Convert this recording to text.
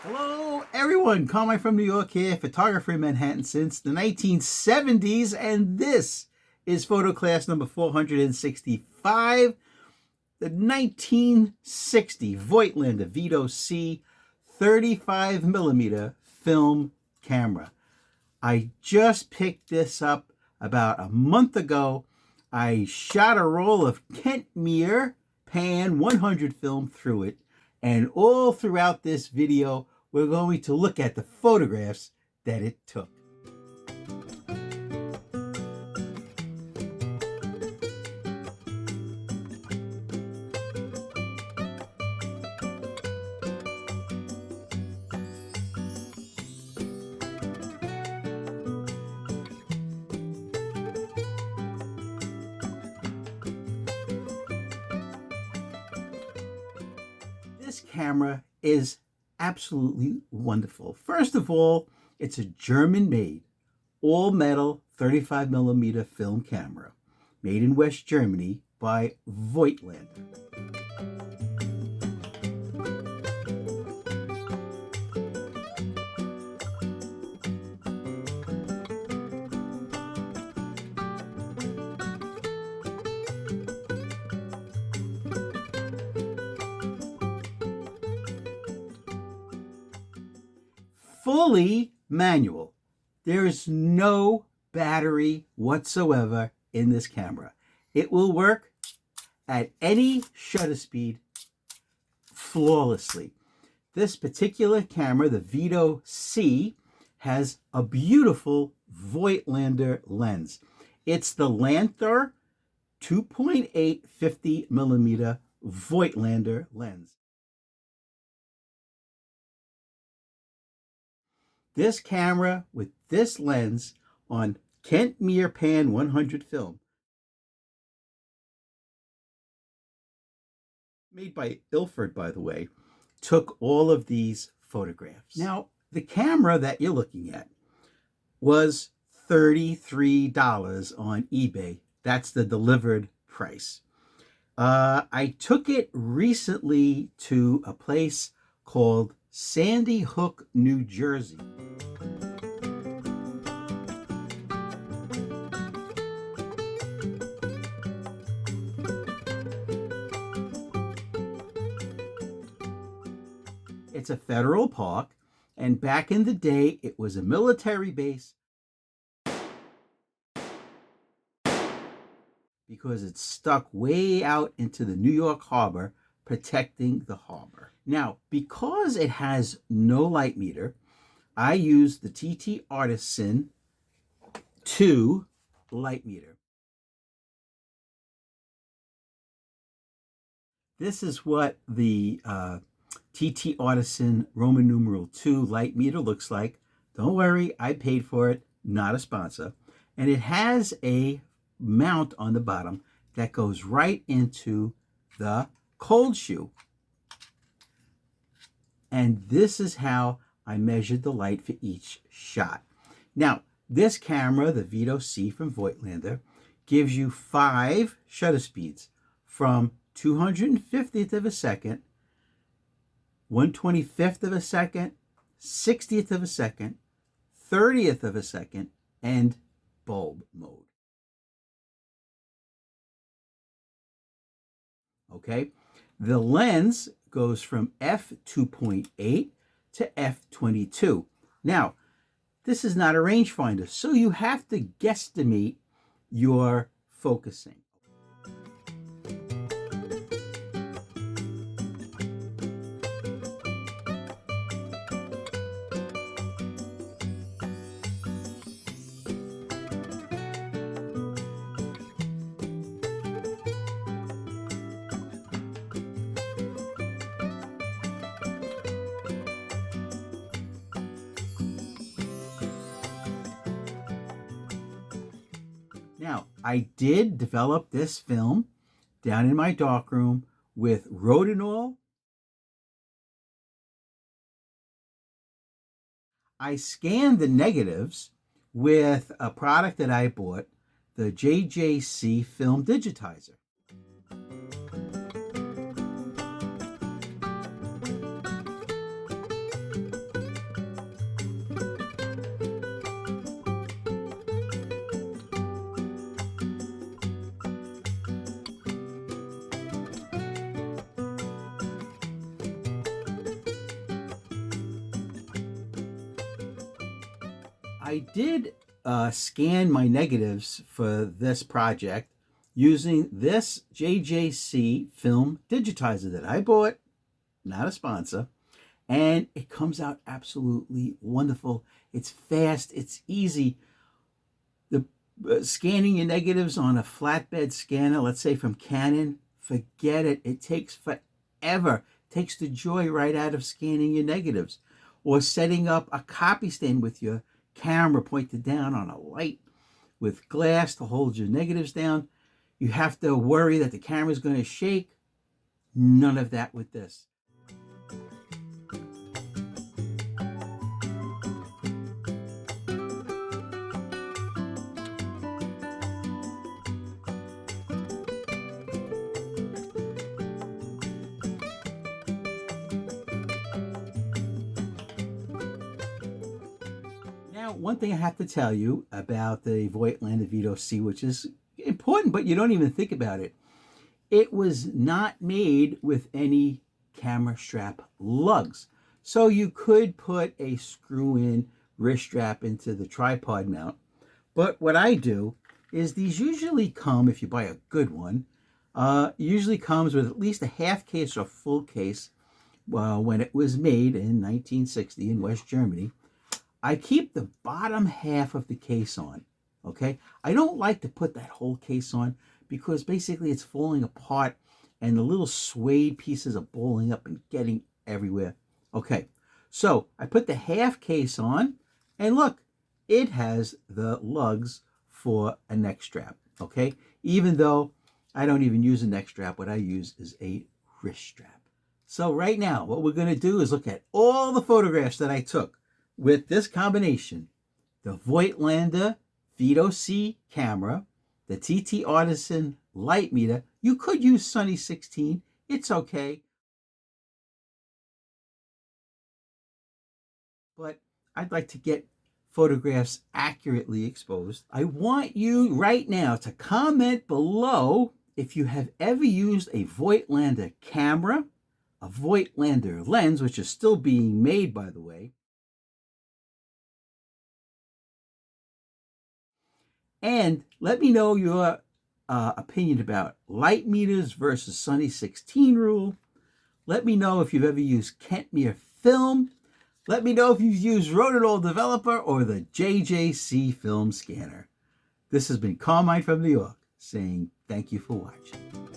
Hello, everyone. Carmine from New York here, photographer in Manhattan since the 1970s, and this is photo class number 465, the 1960 Voigtlander Vito-c 35mm film camera. I just picked this up about a month ago. I shot a roll of Kentmere Pan 100 film through it, and all throughout this video, we're going to look at the photographs that it took. This camera is absolutely wonderful. First of all, it's a German-made, all-metal 35mm film camera, made in West Germany by Voigtlander. Fully manual. There is no battery whatsoever in this camera. It will work at any shutter speed flawlessly. This particular camera, the Vito-c, has a beautiful Voigtlander lens. It's the Lanthor 2.8 50mm Voigtlander lens. This camera with this lens on Kentmere Pan 100 film, made by Ilford, by the way, took all of these photographs. Now, the camera that you're looking at was $33 on eBay. That's the delivered price. I took it recently to a place called Sandy Hook, New Jersey. It's a federal park, and back in the day, it was a military base because it's stuck way out into the New York harbor, protecting the harbor. Now, because it has no light meter, I use the TT Artisan 2 light meter. This is what the TT Artisan Roman numeral 2 light meter looks like. Don't worry, I paid for it, not a sponsor. And it has a mount on the bottom that goes right into the cold shoe. And this is how I measured the light for each shot. Now, this camera, the Vito-c from Voigtlander, gives you 5 shutter speeds from 250th of a second, 1/25th of a second, 60th of a second, 30th of a second, and bulb mode. Okay, the lens goes from f2.8 to f22. Now, this is not a rangefinder, so you have to guesstimate your focusing. Now, I did develop this film down in my darkroom with Rodinol. I scanned the negatives with a product that I bought, the JJC Film Digitizer. I did scan my negatives for this project using this JJC film digitizer that I bought, not a sponsor, and it comes out absolutely wonderful. It's fast, it's easy. The scanning your negatives on a flatbed scanner, let's say from Canon, forget it. It takes forever. It takes the joy right out of scanning your negatives. Or setting up a copy stand with your camera pointed down on a light with glass to hold your negatives down. You have to worry that the camera is going to shake. None of that with this. Now, one thing I have to tell you about the Voigtlander Vito-c, which is important, but you don't even think about it. It was not made with any camera strap lugs. So you could put a screw-in wrist strap into the tripod mount. But what I do is these usually come, if you buy a good one, usually comes with at least a half case or full case. When it was made in 1960 in West Germany, I keep the bottom half of the case on, okay? I don't like to put that whole case on because basically it's falling apart and the little suede pieces are balling up and getting everywhere. Okay, so I put the half case on and look, it has the lugs for a neck strap, okay? Even though I don't even use a neck strap, what I use is a wrist strap. So right now, what we're gonna do is look at all the photographs that I took with this combination, the Voigtlander Vito-c camera, the TT Artisan light meter. You could use Sunny 16, it's okay. But I'd like to get photographs accurately exposed. I want you right now to comment below if you have ever used a Voigtlander camera, a Voigtlander lens, which is still being made, by the way, and let me know your opinion about light meters versus Sunny 16 rule. Let me know if you've ever used Kentmere film. Let me know if you've used Rotodoll Developer or the JJC film scanner. This has been Carmine from New York saying thank you for watching.